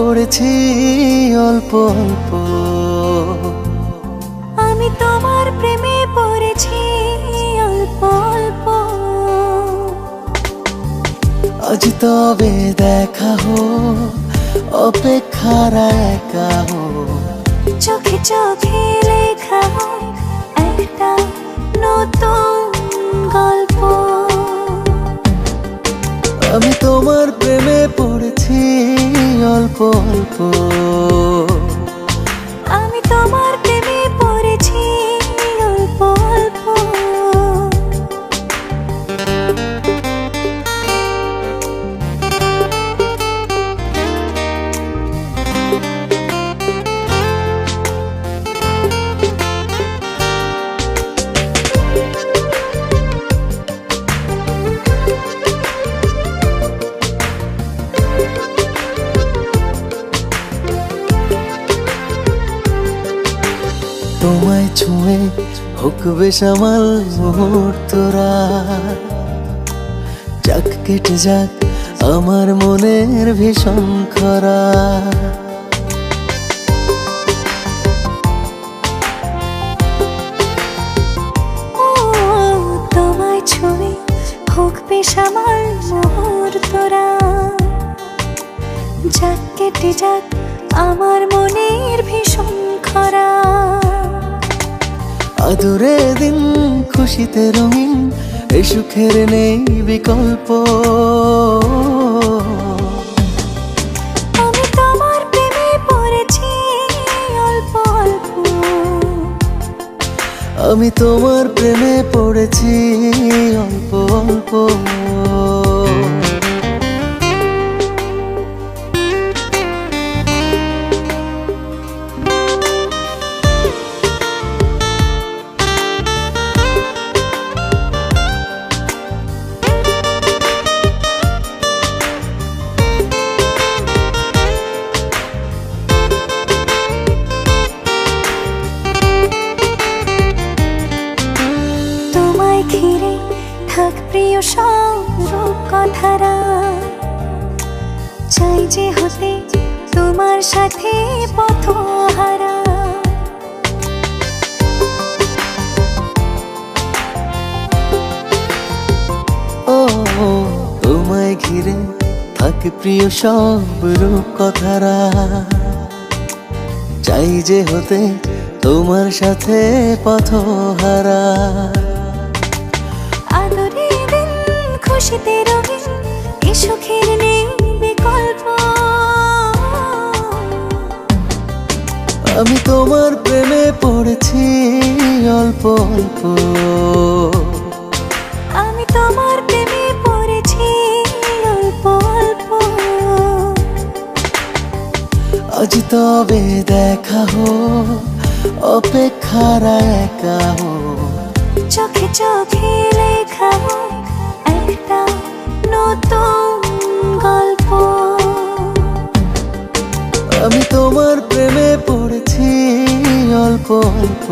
পড়েছি অল্প অল্প। আমি তোমার প্রেমে পড়েছি অল্প অল্প। আজ তবে দেখা হোক, অপেক্ষার একা হোক। চোখে চোখে লেখা হোক একটা নতুন গল্প। আমি তোমার প্রেমে পড়েছি অল্প অল্প। আমি তোমার প্রেমে পড়েছি অল্প অল্প। তোমায় ছুঁয়ে হোক বেসামাল মুহূর্তরা, যাক কেটে যাক আমার মনের ভীষণ খরা। ও তোমায় ছুঁয়ে হোক বেসামাল মুহূর্তরা, যাক কেটে যাক আমার মনের ভীষণ খরা। আদরে দিন খুশিতে রঙিন, এ সুখের নেই বিকল্প। আমি তোমার প্রেমে পড়েছি অল্প অল্প। আমি তোমার প্রেমে পড়েছি অল্প অল্প। ঘিরে থাক প্রিয় সব রূপকথারা, চাই যে হতে তোমার সাথে পথহারা। ও তোমায় ঘিরে থাকে প্রিয় সব রূপকথারা, চাই যে হতে তোমার সাথে পথহারা। আদরে দিন খুশিতে রঙিন, এ সুখের নেই বিকল্প। আমি তোমার প্রেমে পড়েছি অল্প অল্প। আমি তোমার প্রেমে পড়েছি অল্প অল্প। আজ তবে দেখা হোক, অপেক্ষার একা হোক। চোখে চোখে লেখা হোক একটা নতুন গল্প। আমি তোমার প্রেমে পড়েছি অল্প অল্প।